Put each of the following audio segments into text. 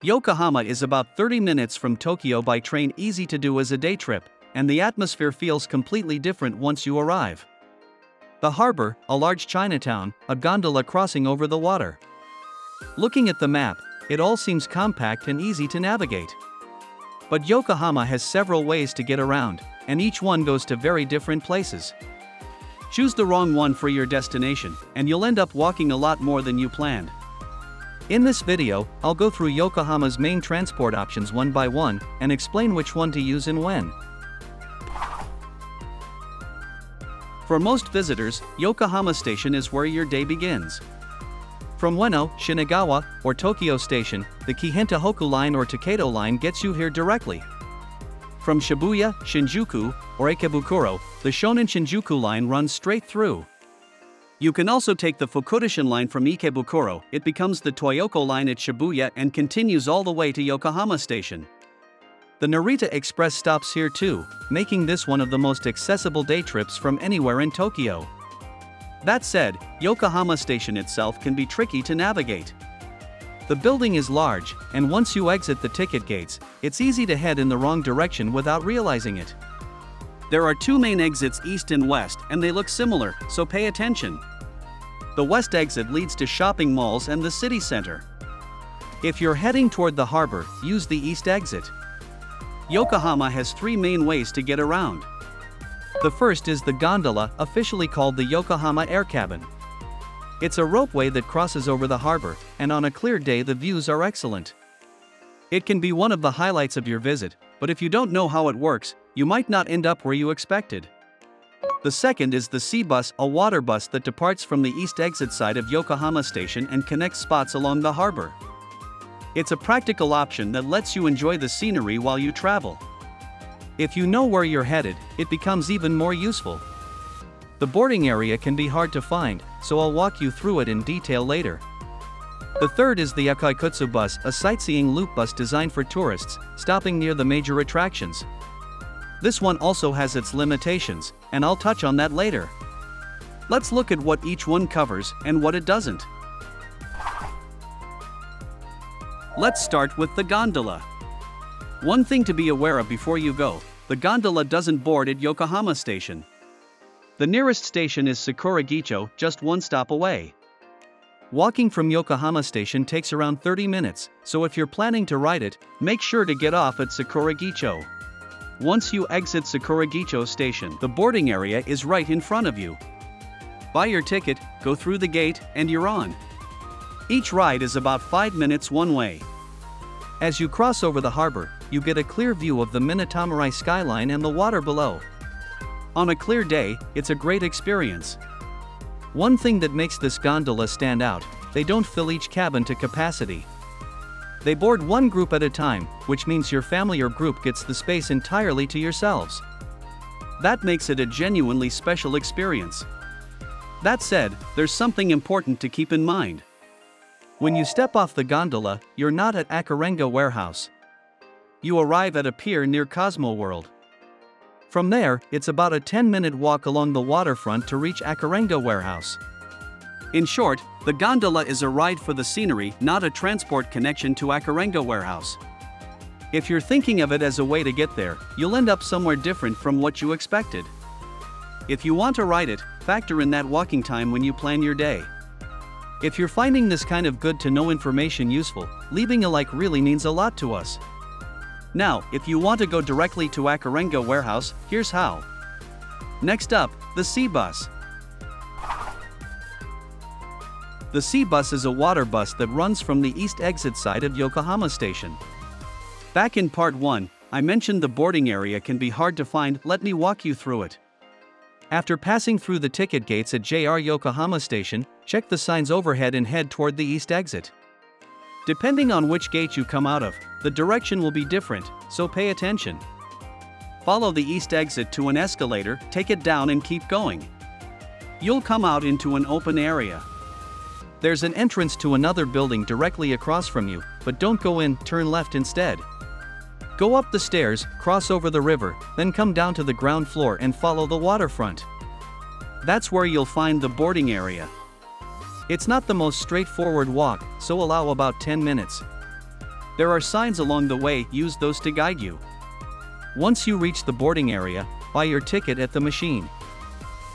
Yokohama is about 30 minutes from Tokyo by train, easy to do as a day trip, and the atmosphere feels completely different once you arrive. The harbor, a large Chinatown, a gondola crossing over the water. Looking at the map, it all seems compact and easy to navigate. But Yokohama has several ways to get around, and each one goes to very different places. Choose the wrong one for your destination, and you'll end up walking a lot more than you planned. In this video, I'll go through Yokohama's main transport options one by one, and explain which one to use and when. For most visitors, Yokohama Station is where your day begins. From Ueno, Shinagawa, or Tokyo Station, the Kihenta-Hoku Line or Takedo Line gets you here directly. From Shibuya, Shinjuku, or Ikebukuro, the Shonan Shinjuku Line runs straight through. You can also take the Fukuda Line from Ikebukuro. It becomes the Toyoko Line at Shibuya and continues all the way to Yokohama Station. The Narita Express stops here too, making this one of the most accessible day trips from anywhere in Tokyo. That said, Yokohama Station itself can be tricky to navigate. The building is large, and once you exit the ticket gates, it's easy to head in the wrong direction without realizing it. There are two main exits, east and west, and they look similar, so pay attention. The west exit leads to shopping malls and the city center. If you're heading toward the harbor, use the east exit. Yokohama has three main ways to get around. The first is the gondola, officially called the Yokohama Air Cabin. It's a ropeway that crosses over the harbor, and on a clear day the views are excellent. It can be one of the highlights of your visit, but if you don't know how it works, you might not end up where you expected. The second is the sea bus, a water bus that departs from the east exit side of Yokohama Station and connects spots along the harbor. It's a practical option that lets you enjoy the scenery while you travel. If you know where you're headed, it becomes even more useful. The boarding area can be hard to find, so I'll walk you through it in detail later. The third is the Akaikutsu bus, a sightseeing loop bus designed for tourists, stopping near the major attractions. This one also has its limitations, and I'll touch on that later. Let's look at what each one covers and what it doesn't. Let's start with the gondola. One thing to be aware of before you go: the gondola doesn't board at Yokohama Station. The nearest station is Sakuragicho, just one stop away. Walking from Yokohama Station takes around 30 minutes, so if you're planning to ride it, make sure to get off at Sakuragicho. Once you exit Sakuragicho Station, the boarding area is right in front of you. Buy your ticket, go through the gate, and you're on. Each ride is about 5 minutes one way. As you cross over the harbor, you get a clear view of the Minatomirai skyline and the water below. On a clear day, it's a great experience. One thing that makes this gondola stand out: they don't fill each cabin to capacity. They board one group at a time, which means your family or group gets the space entirely to yourselves. That makes it a genuinely special experience. That said, there's something important to keep in mind. When you step off the gondola, you're not at Akarenga Warehouse. You arrive at a pier near Cosmo World. From there, it's about a 10-minute walk along the waterfront to reach Akarenga Warehouse. In short, the gondola is a ride for the scenery, not a transport connection to Akarenga Warehouse. If you're thinking of it as a way to get there, you'll end up somewhere different from what you expected. If you want to ride it, factor in that walking time when you plan your day. If you're finding this kind of good-to-know information useful, leaving a like really means a lot to us. Now, if you want to go directly to Akarenga Warehouse, here's how. Next up, the sea bus. The sea bus is a water bus that runs from the east exit side of Yokohama Station. Back in part 1, I mentioned the boarding area can be hard to find. Let me walk you through it. After passing through the ticket gates at JR Yokohama Station, check the signs overhead and head toward the east exit. Depending on which gate you come out of, the direction will be different, so pay attention. Follow the east exit to an escalator, take it down and keep going. You'll come out into an open area. There's an entrance to another building directly across from you, but don't go in, turn left instead. Go up the stairs, cross over the river, then come down to the ground floor and follow the waterfront. That's where you'll find the boarding area. It's not the most straightforward walk, so allow about 10 minutes. There are signs along the way, use those to guide you. Once you reach the boarding area, buy your ticket at the machine.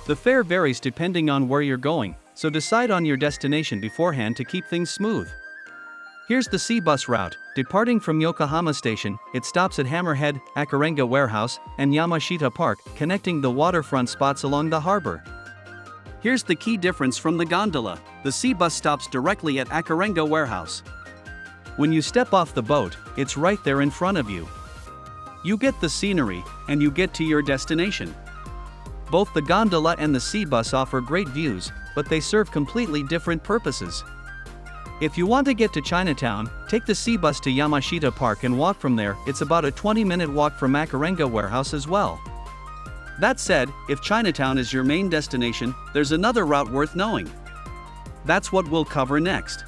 The fare varies depending on where you're going, so decide on your destination beforehand to keep things smooth. Here's the sea bus route. Departing from Yokohama Station, it stops at Hammerhead, Akarenga Warehouse, and Yamashita Park, connecting the waterfront spots along the harbor. Here's the key difference from the gondola. The sea bus stops directly at Akarenga Warehouse. When you step off the boat, it's right there in front of you. You get the scenery, and you get to your destination. Both the gondola and the sea bus offer great views, but they serve completely different purposes. If you want to get to Chinatown, take the sea bus to Yamashita Park and walk from there. It's about a 20-minute walk from Akarenga Warehouse as well. That said, if Chinatown is your main destination, there's another route worth knowing. That's what we'll cover next.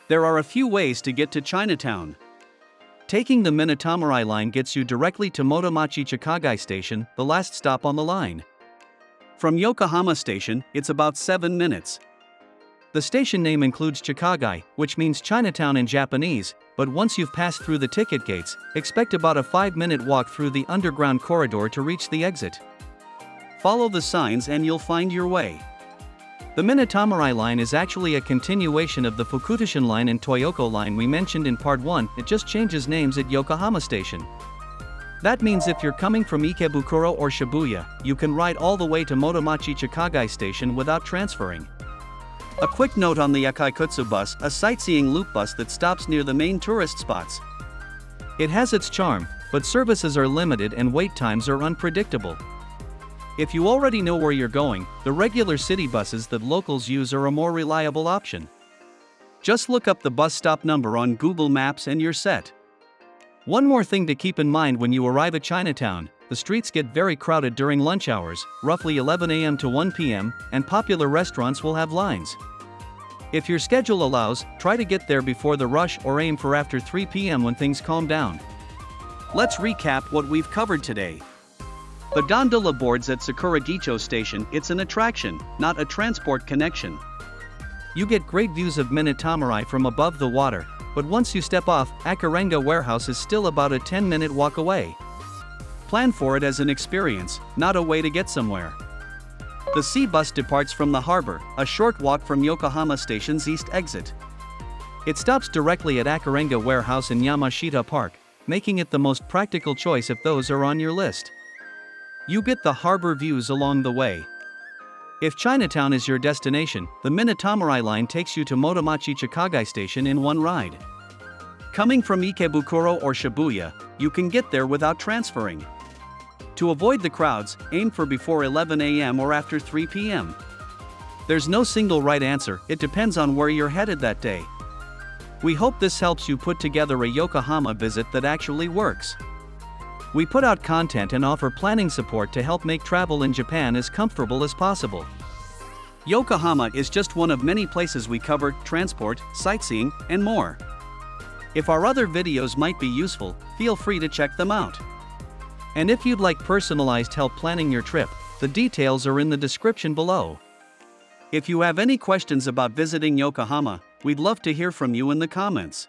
There are a few ways to get to Chinatown. Taking the Minatomirai Line gets you directly to Motomachi Chikagai Station, the last stop on the line. From Yokohama Station, it's about 7 minutes. The station name includes Chikagai, which means Chinatown in Japanese, but once you've passed through the ticket gates, expect about a 5-minute walk through the underground corridor to reach the exit. Follow the signs and you'll find your way. The Minatomirai Line is actually a continuation of the Fukutashin Line and Toyoko Line we mentioned in Part 1, it just changes names at Yokohama Station. That means if you're coming from Ikebukuro or Shibuya, you can ride all the way to Motomachi Chikagai Station without transferring. A quick note on the Akaikutsu bus, a sightseeing loop bus that stops near the main tourist spots. It has its charm, but services are limited and wait times are unpredictable. If you already know where you're going, the regular city buses that locals use are a more reliable option. Just look up the bus stop number on Google Maps and you're set. One more thing to keep in mind when you arrive at Chinatown, the streets get very crowded during lunch hours, roughly 11 a.m. to 1 p.m., and popular restaurants will have lines. If your schedule allows, try to get there before the rush or aim for after 3 p.m. when things calm down. Let's recap what we've covered today. The gondola boards at Sakuragicho Station, it's an attraction, not a transport connection. You get great views of Minatomirai from above the water, but once you step off, Akarenga Warehouse is still about a 10-minute walk away. Plan for it as an experience, not a way to get somewhere. The sea bus departs from the harbor, a short walk from Yokohama Station's east exit. It stops directly at Akarenga Warehouse in Yamashita Park, making it the most practical choice if those are on your list. You get the harbor views along the way. If Chinatown is your destination, the Minatomirai Line takes you to Motomachi Chikagai Station in one ride. Coming from Ikebukuro or Shibuya, you can get there without transferring. To avoid the crowds, aim for before 11 a.m. or after 3 p.m. There's no single right answer, it depends on where you're headed that day. We hope this helps you put together a Yokohama visit that actually works. We put out content and offer planning support to help make travel in Japan as comfortable as possible. Yokohama is just one of many places we cover: transport, sightseeing, and more. If our other videos might be useful, feel free to check them out. And if you'd like personalized help planning your trip, the details are in the description below. If you have any questions about visiting Yokohama, we'd love to hear from you in the comments.